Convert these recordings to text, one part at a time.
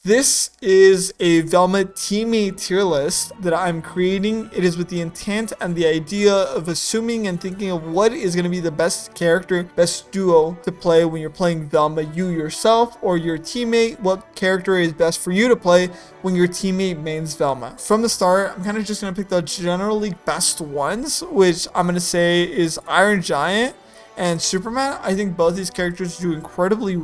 This is a Velma teammate tier list that I'm creating. It is with the intent and the idea of assuming and thinking of what is going to be the best character, best duo to play when you're playing Velma, you yourself or your teammate. What character is best for you to play when your teammate mains Velma? From the start, I'm kind of just going to pick the generally best ones, which I'm going to say is Iron Giant and Superman. I think both these characters do incredibly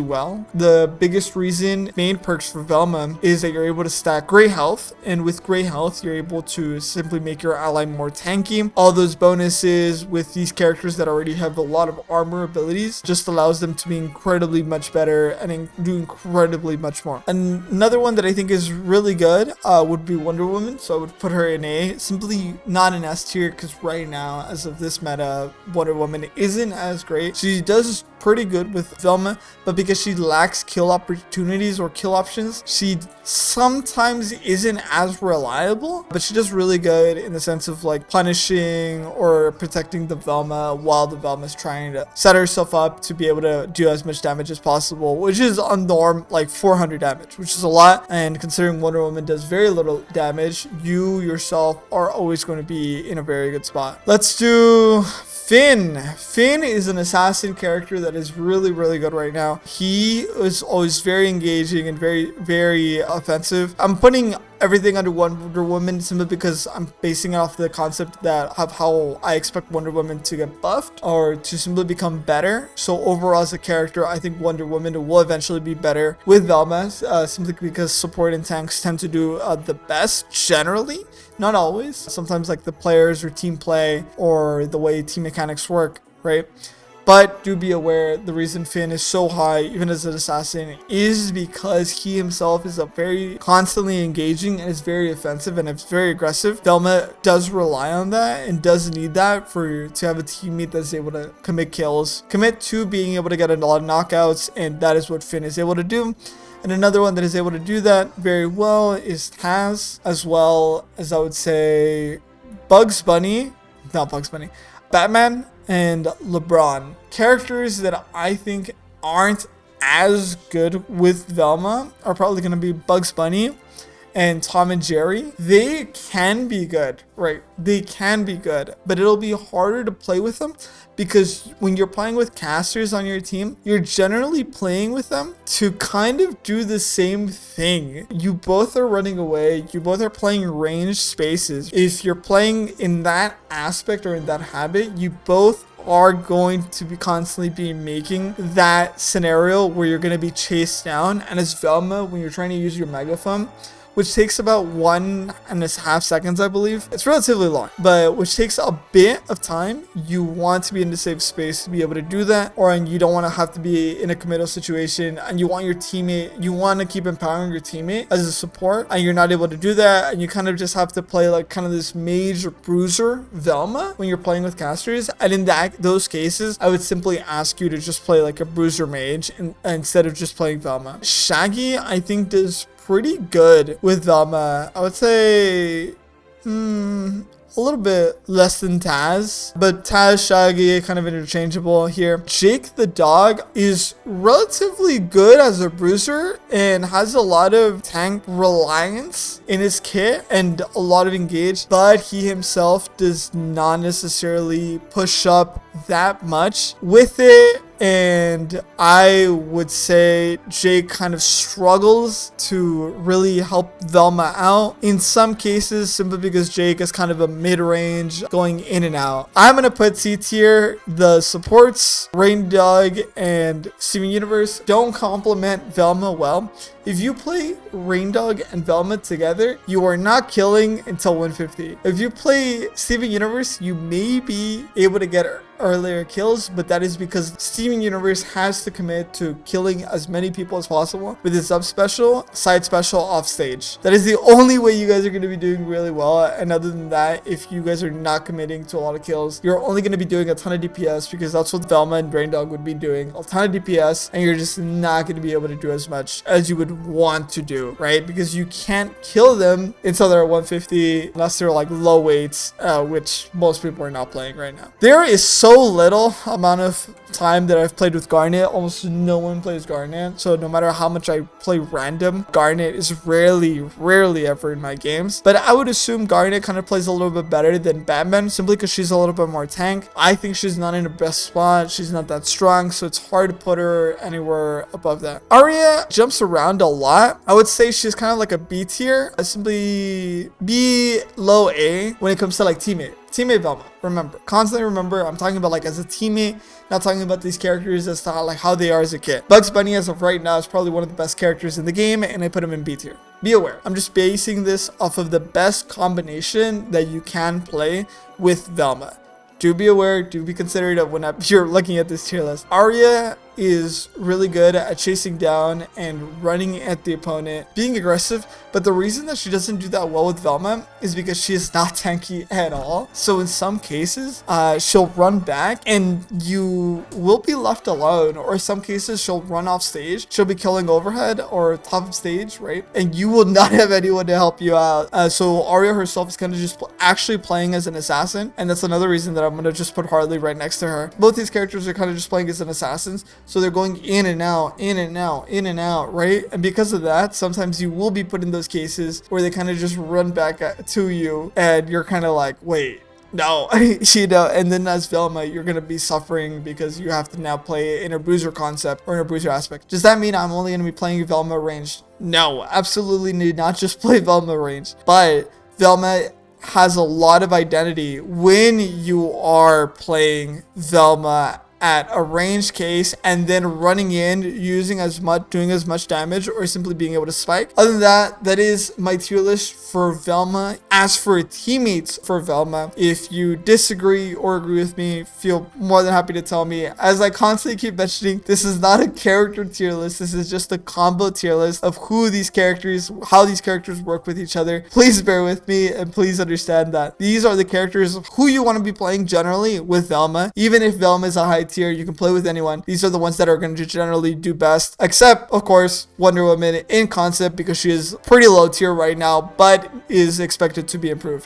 well. The biggest reason, main perks for Velma, is that you're able to stack gray health, and with gray health you're able to simply make your ally more tanky. All those bonuses with these characters that already have a lot of armor abilities just allows them to be incredibly much better and do incredibly much more. And another one that I think is really good would be Wonder Woman, so I would put her in A, simply not an S tier, because right now, as of this meta, Wonder Woman isn't as great. She does pretty good with Velma, but because she lacks kill opportunities or kill options, she sometimes isn't as reliable, but she does really good in the sense of like punishing or protecting the Velma while the Velma is trying to set herself up to be able to do as much damage as possible, which is on norm like 400 damage, which is a lot. And considering Wonder Woman does very little damage, you yourself are always going to be in a very good spot. Let's do Finn. Finn is an assassin character that is really good right now. He is always very engaging and very offensive. I'm putting everything under Wonder Woman simply because I'm basing it off the concept that of how I expect Wonder Woman to get buffed or to simply become better. So overall as a character, I think Wonder Woman will eventually be better with Velma, simply because support and tanks tend to do the best generally. Not always. Sometimes like the players or team play or the way team mechanics work, right? But do be aware, the reason Finn is so high, even as an assassin, is because he himself is a very constantly engaging and is very offensive and it's very aggressive. Velma does rely on that and does need that to have a teammate that's able to commit kills, commit to being able to get a lot of knockouts, and that is what Finn is able to do. And another one that is able to do that very well is Taz, as well as I would say Batman and Lebron. Characters that I think aren't as good with Velma are probably going to be Bugs Bunny and Tom and Jerry. They can be good, right? They can be good, but it'll be harder to play with them because when you're playing with casters on your team, you're generally playing with them to kind of do the same thing. You both are running away. You both are playing ranged spaces. If you're playing in that aspect or in that habit, you both are going to be constantly be making that scenario where you're going to be chased down. And as Velma, when you're trying to use your megaphone, which takes about 1.5 seconds, I believe. It's relatively long, but which takes a bit of time. You want to be in the safe space to be able to do that, or you don't want to have to be in a committal situation, and you want your teammate, you want to keep empowering your teammate as a support, and you're not able to do that, and you kind of just have to play like kind of this mage or bruiser Velma when you're playing with casters. And in those cases, I would simply ask you to just play like a bruiser mage instead of just playing Velma. Shaggy, I think, does pretty good with Velma. I would say a little bit less than Taz, but Taz, Shaggy, kind of interchangeable here. Jake the dog is relatively good as a bruiser and has a lot of tank reliance in his kit and a lot of engage, but he himself does not necessarily push up that much with it. And I would say Jake kind of struggles to really help Velma out in some cases, simply because Jake is kind of a mid-range going in and out. I'm going to put C tier. The supports, Rain Dog and Steven Universe, don't complement Velma well. If you play Rain Dog and Velma together, you are not killing until 150. If you play Steven Universe, you may be able to get earlier kills, but that is because Steven Universe has to commit to killing as many people as possible with his sub special, side special, off stage. That is the only way you guys are going to be doing really well. And other than that, if you guys are not committing to a lot of kills, you're only going to be doing a ton of DPS, because that's what Velma and Rain Dog would be doing, a ton of DPS, and you're just not going to be able to do as much as you would want to do, right? Because you can't kill them until they're at 150 unless they're like low weights, which most people are not playing right now. There is so so little amount of time that I've played with Garnet, almost no one plays Garnet. So no matter how much I play random, Garnet is rarely ever in my games. But I would assume Garnet kind of plays a little bit better than Batman, simply because she's a little bit more tank. I think she's not in the best spot. She's not that strong, so it's hard to put her anywhere above that. Arya jumps around a lot. I would say she's kind of like a B tier, simply B low A when it comes to like teammate Velma. Remember, constantly remember, I'm talking about like as a teammate, not talking about these characters as to like how they are as a kid. Bugs Bunny as of right now is probably one of the best characters in the game, and I put him in B tier. Be aware, I'm just basing this off of the best combination that you can play with Velma. Do be aware, do be considerate of when you're looking at this tier list. Arya is really good at chasing down and running at the opponent, being aggressive, but the reason that she doesn't do that well with Velma is because she is not tanky at all. So in some cases, she'll run back and you will be left alone, or in some cases she'll run off stage, she'll be killing overhead or top of stage, right? And you will not have anyone to help you out. So Arya herself is kind of just actually playing as an assassin, and that's another reason that I'm going to just put Harley right next to her. Both these characters are kind of just playing as an assassins, so they're going in and out, in and out, in and out, right? And because of that, sometimes you will be put in those cases where they kind of just run back to you and you're kind of like, wait, no, you know, and then as Velma, you're going to be suffering because you have to now play in a bruiser concept or in a bruiser aspect. Does that mean I'm only going to be playing Velma ranged? No, absolutely need not just play Velma ranged, but Velma has a lot of identity when you are playing Velma at a ranged case and then running in, doing as much damage, or simply being able to spike. Other than that, that is my tier list for Velma. As for teammates for Velma, if you disagree or agree with me, feel more than happy to tell me. As I constantly keep mentioning, this is not a character tier list. This is just a combo tier list of how these characters work with each other. Please bear with me and please understand that these are the characters who you want to be playing generally with Velma. Even if Velma is a high tier, you can play with anyone. These are the ones that are going to generally do best, except of course Wonder Woman in concept, because she is pretty low tier right now, but is expected to be improved.